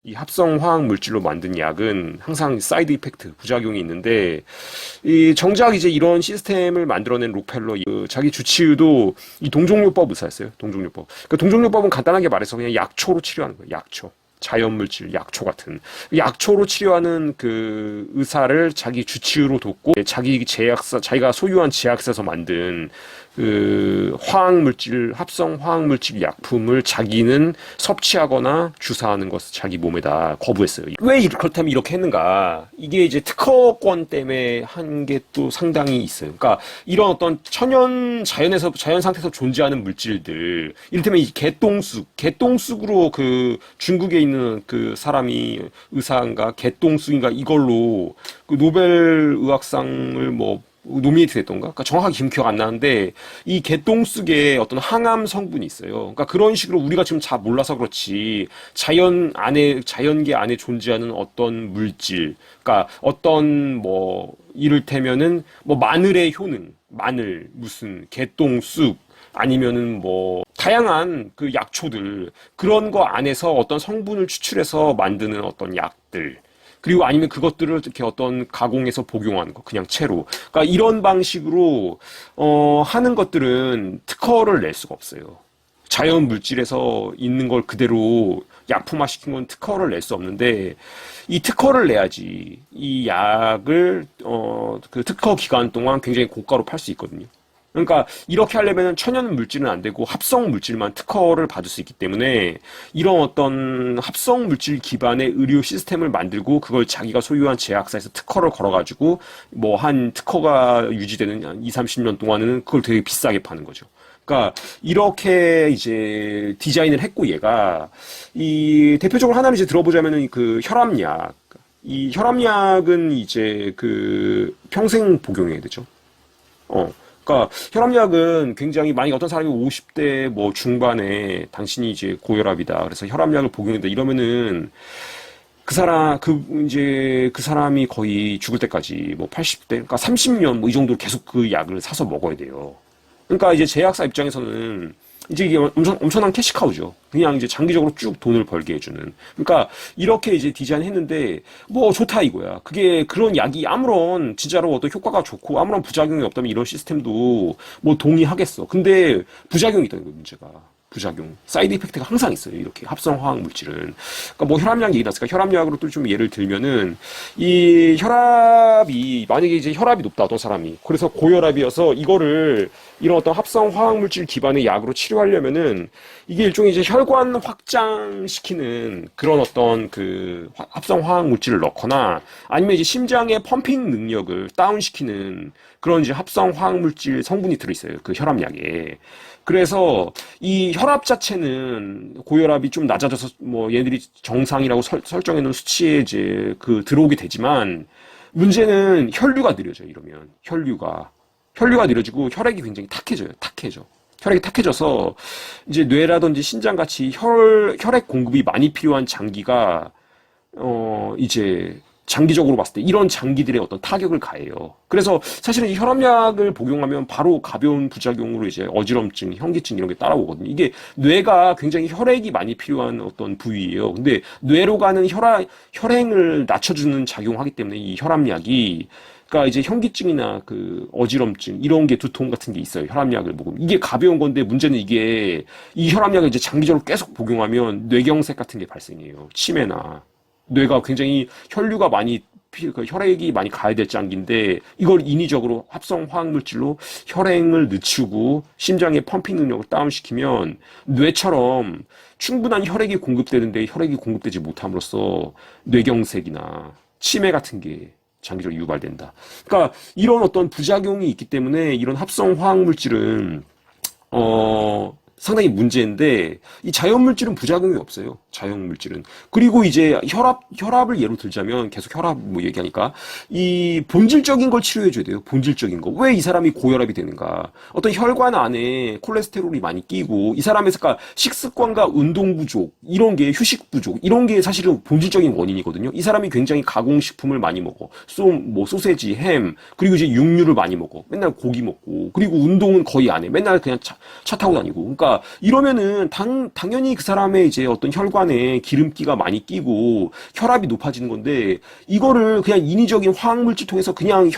이 합성 화학 물질로 만든 약은 항상 사이드 이펙트, 부작용이 있는데, 이 정작 이제 이런 시스템을 만들어낸 록펠러, 자기 주치의도 이 동종요법 의사였어요. 동종요법. 그 동종요법은 간단하게 말해서 그냥 약초로 치료하는 거예요. 약초. 자연물질, 약초 같은. 약초로 치료하는 그 의사를 자기 주치의로 뒀고, 자기 제약사, 자기가 소유한 제약사에서 만든 그 화학물질, 합성 화학물질 약품을 자기는 섭취하거나 주사하는 것을 자기 몸에다 거부했어요. 왜 그렇다면 이렇게 했는가? 이게 이제 특허권 때문에 한 게 또 상당히 있어요. 그러니까 이런 어떤 자연 상태에서 존재하는 물질들, 이를테면 이 개똥쑥으로 그 중국에 있는 그 사람이 의사인가 개똥쑥인가 이걸로 그 노벨 의학상을 뭐 노미네이트 됐던가? 그러니까 정확하게 기억 안 나는데 이 개똥쑥에 어떤 항암 성분이 있어요. 그러니까 그런 식으로 우리가 지금 잘 몰라서 그렇지 자연계 안에 존재하는 어떤 물질, 그러니까 어떤 뭐 이를테면은 뭐 마늘의 효능, 마늘 무슨 개똥쑥 아니면은 뭐 다양한 그 약초들 그런 거 안에서 어떤 성분을 추출해서 만드는 어떤 약들 그리고 아니면 그것들을 이렇게 어떤 가공해서 복용하는 거, 그냥 채로. 그러니까 이런 방식으로, 하는 것들은 특허를 낼 수가 없어요. 자연 물질에서 있는 걸 그대로 약품화 시킨 건 특허를 낼 수 없는데, 이 특허를 내야지, 이 약을, 그 특허 기간 동안 굉장히 고가로 팔 수 있거든요. 그러니까 이렇게 하려면 천연 물질은 안 되고 합성 물질만 특허를 받을 수 있기 때문에 이런 어떤 합성 물질 기반의 의료 시스템을 만들고 그걸 자기가 소유한 제약사에서 특허를 걸어가지고 뭐 한 특허가 유지되는 한 2, 30년 동안은 그걸 되게 비싸게 파는 거죠. 그러니까 이렇게 이제 디자인을 했고 얘가 이 대표적으로 하나를 이제 들어보자면은 그 혈압약 이 혈압약은 이제 그 평생 복용해야 되죠. 그러니까 혈압약은 굉장히 만약 어떤 사람이 50대 뭐 중반에 당신이 이제 고혈압이다. 그래서 혈압약을 복용한다. 이러면은 그 사람이 거의 죽을 때까지 뭐 80대, 그러니까 30년 뭐 이 정도 계속 그 약을 사서 먹어야 돼요. 그러니까 이제 제약사 입장에서는 이제 이게 엄청난 캐시카우죠. 그냥 이제 장기적으로 쭉 돈을 벌게 해주는. 그러니까 이렇게 이제 디자인했는데 뭐 좋다 이거야. 그게 그런 약이 아무런 진짜로 어떤 효과가 좋고 아무런 부작용이 없다면 이런 시스템도 뭐 동의하겠어. 근데 부작용이 있다는 거예요, 문제가. 부작용. 사이드 이펙트가 항상 있어요. 이렇게 합성 화학 물질은. 그러니까 뭐 혈압약 얘기 나왔으니까 혈압약으로 또 좀 예를 들면은 이 혈압이 만약에 이제 혈압이 높다 어떤 사람이 그래서 고혈압이어서 이거를 이런 어떤 합성 화학 물질 기반의 약으로 치료하려면은 이게 일종의 이제 혈관 확장시키는 그런 어떤 그 합성 화학 물질을 넣거나 아니면 이제 심장의 펌핑 능력을 다운시키는 그런 이제 합성 화학 물질 성분이 들어있어요. 그 혈압약에. 그래서 이 혈압 자체는 고혈압이 좀 낮아져서 뭐 얘들이 정상이라고 설정해 놓은 수치에 이제 그 들어오게 되지만 문제는 혈류가 느려져요. 이러면 혈류가 느려지고 혈액이 굉장히 탁해져. 혈액이 탁해져서 이제 뇌라든지 신장 같이 혈액 공급이 많이 필요한 장기가 이제 장기적으로 봤을 때 이런 장기들의 어떤 타격을 가해요. 그래서 사실은 이 혈압약을 복용하면 바로 가벼운 부작용으로 이제 어지럼증, 현기증 이런 게 따라오거든요. 이게 뇌가 굉장히 혈액이 많이 필요한 어떤 부위예요. 근데 뇌로 가는 혈행을 낮춰주는 작용하기 때문에 이 혈압약이 그러니까 이제 현기증이나 그 어지럼증 이런 게 두통 같은 게 있어요. 혈압약을 먹으면 이게 가벼운 건데 문제는 이게 이 혈압약을 이제 장기적으로 계속 복용하면 뇌경색 같은 게 발생해요. 치매나 뇌가 굉장히 혈류가 많이 그 혈액이 많이 가야 될 장기인데 이걸 인위적으로 합성 화학물질로 혈행을 늦추고 심장의 펌핑 능력을 다운시키면 뇌처럼 충분한 혈액이 공급되는데 혈액이 공급되지 못함으로써 뇌경색이나 치매 같은 게 장기적으로 유발된다. 그러니까 이런 어떤 부작용이 있기 때문에 이런 합성 화학물질은 상당히 문제인데 이 자연물질은 부작용이 없어요. 자연물질은. 그리고 이제 혈압을 예로 들자면 계속 혈압 뭐 얘기하니까 이 본질적인 걸 치료해 줘야 돼요. 본질적인 거. 왜 이 사람이 고혈압이 되는가? 어떤 혈관 안에 콜레스테롤이 많이 끼고 이 사람의 그러니까 식습관과 운동 부족, 이런 게 휴식 부족, 이런 게 사실은 본질적인 원인이거든요. 이 사람이 굉장히 가공식품을 많이 먹어. 뭐 소세지, 햄, 그리고 이제 육류를 많이 먹어. 맨날 고기 먹고. 그리고 운동은 거의 안 해. 맨날 그냥 차 타고 다니고. 그러니까 그러니까 이러면은 당연히 그 사람의 이제 어떤 혈관에 기름기가 많이 끼고 혈압이 높아지는 건데 이거를 그냥 인위적인 화학물질 통해서 그냥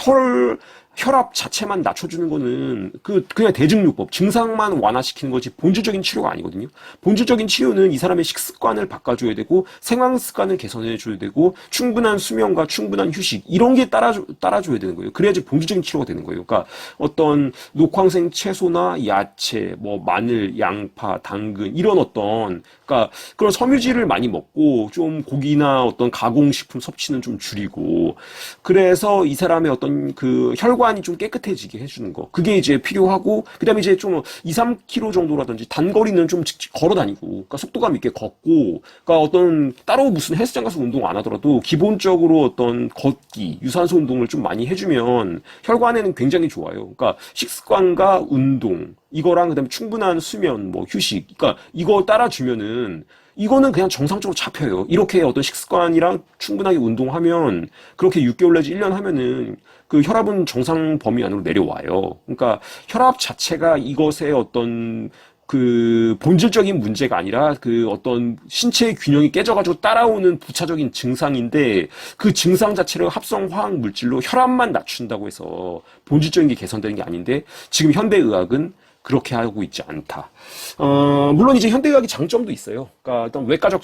혈압 자체만 낮춰주는 거는 그냥 대증요법, 증상만 완화시키는 거지 본질적인 치료가 아니거든요. 본질적인 치료는 이 사람의 식습관을 바꿔줘야 되고 생활 습관을 개선해줘야 되고 충분한 수면과 충분한 휴식 이런 게 따라줘야 되는 거예요. 그래야지 본질적인 치료가 되는 거예요. 그러니까 어떤 녹황색 채소나 야채, 뭐 마늘, 양파, 당근 이런 어떤 그러니까 그런 섬유질을 많이 먹고 좀 고기나 어떤 가공식품 섭취는 좀 줄이고 그래서 이 사람의 어떤 그 혈관이 좀 깨끗해지게 해주는 거. 그게 이제 필요하고, 그 다음에 이제 좀 2, 3km 정도라든지 단거리는 좀 걸어 다니고, 그러니까 속도감 있게 걷고, 그러니까 어떤 따로 무슨 헬스장 가서 운동 안 하더라도 기본적으로 어떤 걷기, 유산소 운동을 좀 많이 해주면 혈관에는 굉장히 좋아요. 그러니까 식습관과 운동, 이거랑 그다음에 충분한 수면, 뭐 휴식, 그러니까 이거 따라주면은 이거는 그냥 정상적으로 잡혀요. 이렇게 어떤 식습관이랑 충분하게 운동하면 그렇게 6개월 내지 1년 하면은 그 혈압은 정상 범위 안으로 내려와요. 그러니까 혈압 자체가 이것의 어떤 그 본질적인 문제가 아니라 그 어떤 신체의 균형이 깨져가지고 따라오는 부차적인 증상인데 그 증상 자체를 합성 화학 물질로 혈압만 낮춘다고 해서 본질적인 게 개선되는 게 아닌데 지금 현대의학은 그렇게 하고 있지 않다. 물론 이제 현대의학이 장점도 있어요. 그러니까 일단 외과적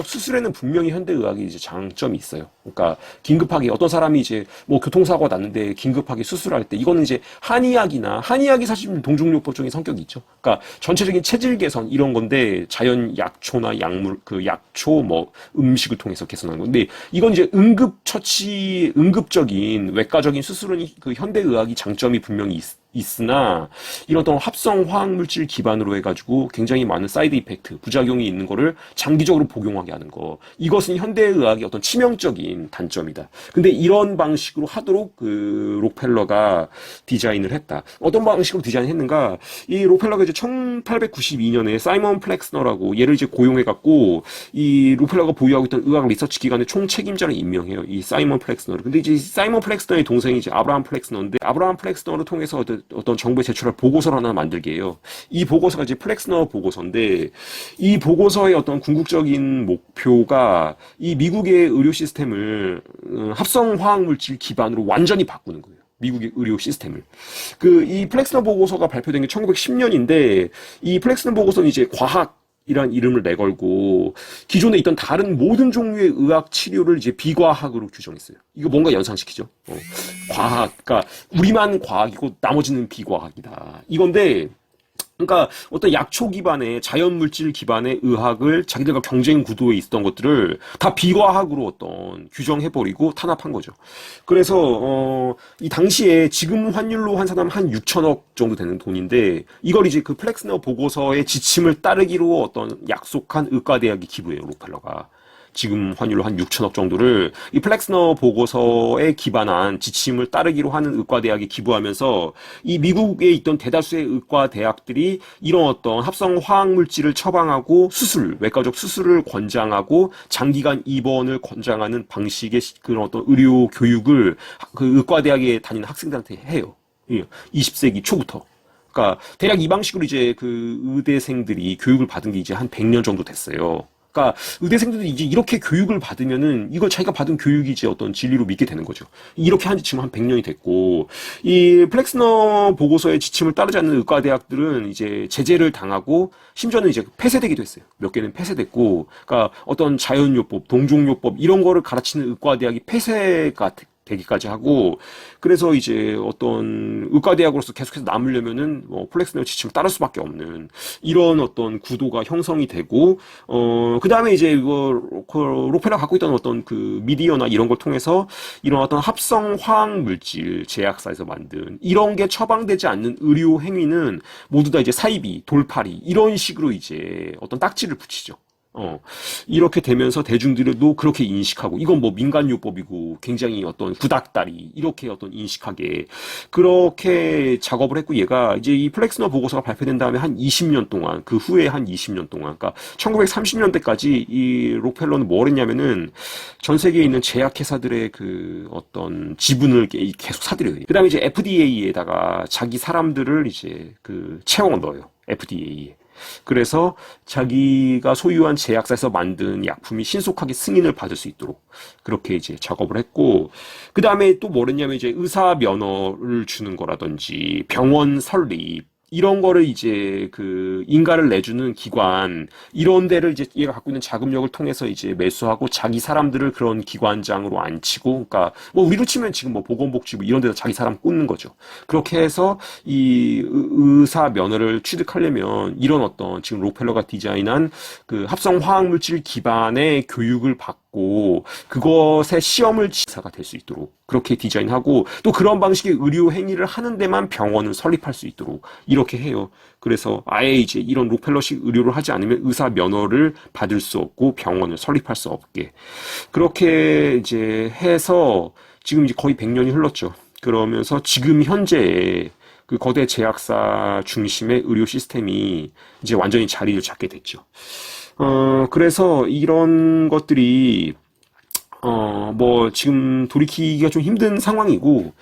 수술에는 분명히 현대의학이 이제 장점이 있어요. 그러니까 긴급하게 어떤 사람이 이제 뭐 교통사고가 났는데 긴급하게 수술할 때 이거는 이제 한의학이 사실 동종요법적인 성격이 있죠. 그러니까 전체적인 체질 개선 이런 건데 자연 약초나 약물 그 약초 뭐 음식을 통해서 개선하는 건데 이건 이제 응급적인 외과적인 수술은 그 현대의학이 장점이 분명히 있으나 이런 어떤 합성 화학물질 기반으로 해가지고 굉장히 많은 사이드 이펙트, 부작용이 있는 거를 장기적으로 복용하게 하는 거. 이것은 현대의학의 어떤 치명적인 단점이다. 근데 이런 방식으로 하도록 그 록펠러가 디자인을 했다. 어떤 방식으로 디자인했는가? 이 록펠러가 이제 1892년에 사이먼 플렉스너라고 얘를 이제 고용해갖고 이 록펠러가 보유하고 있던 의학 리서치 기관의 총 책임자를 임명해요. 이 사이먼 플렉스너를. 근데 이제 사이먼 플렉스너의 동생이 이제 아브라함 플렉스너인데 아브라함 플렉스너를 통해서 어떤 정부에 제출할 보고서를 하나 만들게 해요. 이 보고서가 이제 플렉스너 보고서인데 이 보고서의 어떤 궁극적인 목표가 이 미국의 의료 시스템을 합성 화학 물질 기반으로 완전히 바꾸는 거예요. 미국의 의료 시스템을. 이 플렉스너 보고서가 발표된 게 1910년인데 이 플렉스너 보고서는 이제 이란 이름을 내걸고 기존에 있던 다른 모든 종류의 의학 치료를 이제 비과학으로 규정했어요. 이거 뭔가 연상시키죠. 과학, 그러니까 우리만 과학이고 나머지는 비과학이다. 이건데 그러니까 어떤 약초 기반의 자연 물질 기반의 의학을 자기들과 경쟁 구도에 있었던 것들을 다 비과학으로 어떤 규정해버리고 탄압한 거죠. 그래서 이 당시에 지금 환율로 한 사람 한 6천억 정도 되는 돈인데 이걸 이제 그 플렉스너 보고서의 지침을 따르기로 어떤 약속한 의과대학이 기부해요, 록펠러가. 지금 환율로 한 6천억 정도를 이 플렉스너 보고서에 기반한 지침을 따르기로 하는 의과대학에 기부하면서 이 미국에 있던 대다수의 의과대학들이 이런 어떤 합성 화학물질을 처방하고 외과적 수술을 권장하고 장기간 입원을 권장하는 방식의 그런 어떤 의료 교육을 그 의과대학에 다니는 학생들한테 해요. 20세기 초부터. 그러니까 대략 이 방식으로 이제 그 의대생들이 교육을 받은 게 이제 한 100년 정도 됐어요. 그러니까 의대생들이 이제 이렇게 교육을 받으면은 이걸 자기가 받은 교육이 이제 어떤 진리로 믿게 되는 거죠. 이렇게 한 지 지금 한 100년이 됐고 이 플렉스너 보고서의 지침을 따르지 않는 의과대학들은 이제 제재를 당하고 심지어는 이제 폐쇄되기도 했어요. 몇 개는 폐쇄됐고 그러니까 어떤 자연요법, 동종요법 이런 거를 가르치는 의과대학이 폐쇄가 되기까지 하고 그래서 이제 어떤 의과대학으로서 계속해서 남으려면은 플렉스너 지침을 따를 수밖에 없는 이런 어떤 구도가 형성이 되고 그 다음에 이제 록펠러가 갖고 있던 어떤 그 미디어나 이런 걸 통해서 이런 어떤 합성 화학 물질 제약사에서 만든 이런 게 처방되지 않는 의료 행위는 모두 다 이제 사이비, 돌팔이 이런 식으로 이제 어떤 딱지를 붙이죠. 이렇게 되면서 대중들도 그렇게 인식하고, 이건 뭐 민간요법이고, 굉장히 어떤 구닥다리, 이렇게 어떤 인식하게, 그렇게 작업을 했고, 얘가 이제 이 플렉스너 보고서가 발표된 다음에 한 20년 동안, 그 후에 한 20년 동안, 그러니까 1930년대까지 이 록펠러는 뭘 했냐면은 전 세계에 있는 제약회사들의 그 어떤 지분을 계속 사들여요. 그 다음에 이제 FDA에다가 자기 사람들을 이제 그 채워 넣어요. FDA에. 그래서 자기가 소유한 제약사에서 만든 약품이 신속하게 승인을 받을 수 있도록 그렇게 이제 작업을 했고, 그 다음에 또 뭐랬냐면 이제 의사 면허를 주는 거라든지 병원 설립, 이런 거를 이제 그 인가를 내주는 기관, 이런 데를 이제 얘가 갖고 있는 자금력을 통해서 이제 매수하고 자기 사람들을 그런 기관장으로 앉히고, 그러니까 뭐 우리로 치면 지금 뭐 보건복지부 이런 데서 자기 사람 꽂는 거죠. 그렇게 해서 이 의사 면허를 취득하려면 이런 어떤 지금 록펠러가 디자인한 그 합성 화학물질 기반의 교육을 받고 그것의 시험을 지사가 될 수 있도록 그렇게 디자인하고, 또 그런 방식의 의료 행위를 하는 데만 병원을 설립할 수 있도록 이렇게 해요. 그래서 아예 이제 이런 록펠러식 의료를 하지 않으면 의사 면허를 받을 수 없고 병원을 설립할 수 없게 그렇게 이제 해서 지금 이제 거의 100년이 흘렀죠. 그러면서 지금 현재의 그 거대 제약사 중심의 의료 시스템이 이제 완전히 자리를 잡게 됐죠. 그래서 이런 것들이, 뭐, 지금 돌이키기가 좀 힘든 상황이고,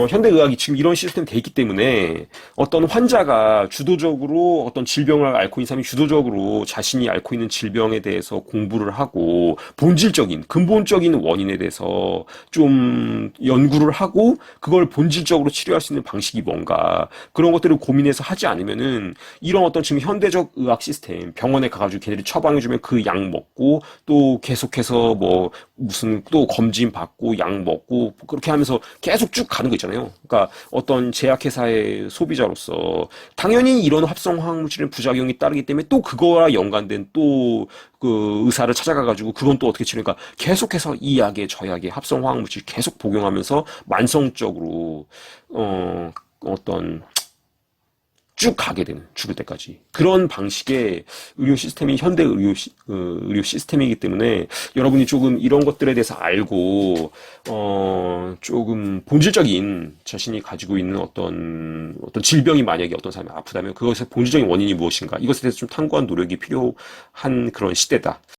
현대의학이 지금 이런 시스템이 돼 있기 때문에 어떤 환자가 주도적으로 어떤 질병을 앓고 있는 사람이 주도적으로 자신이 앓고 있는 질병에 대해서 공부를 하고 본질적인, 근본적인 원인에 대해서 좀 연구를 하고 그걸 본질적으로 치료할 수 있는 방식이 뭔가 그런 것들을 고민해서 하지 않으면은 이런 어떤 지금 현대적 의학 시스템, 병원에 가가지고 걔네들이 처방해주면 그 약 먹고 또 계속해서 뭐 무슨 또 검진 받고 약 먹고 그렇게 하면서 계속 쭉 가는 거 있잖아요. 그러니까 어떤 제약회사의 소비자로서 당연히 이런 합성화학물질의 부작용이 따르기 때문에 또 그거와 연관된 또 그 의사를 찾아가가지고 그건 또 어떻게 치료니까 계속해서 이 약에 저 약에 합성화학물질 계속 복용하면서 만성적으로 어떤 쭉 가게 되는, 죽을 때까지. 그런 방식의 의료 시스템이 현대 의료 시스템이기 때문에 여러분이 조금 이런 것들에 대해서 알고, 조금 본질적인 자신이 가지고 있는 어떤 질병이 만약에 어떤 사람이 아프다면 그것의 본질적인 원인이 무엇인가. 이것에 대해서 좀 탐구한 노력이 필요한 그런 시대다.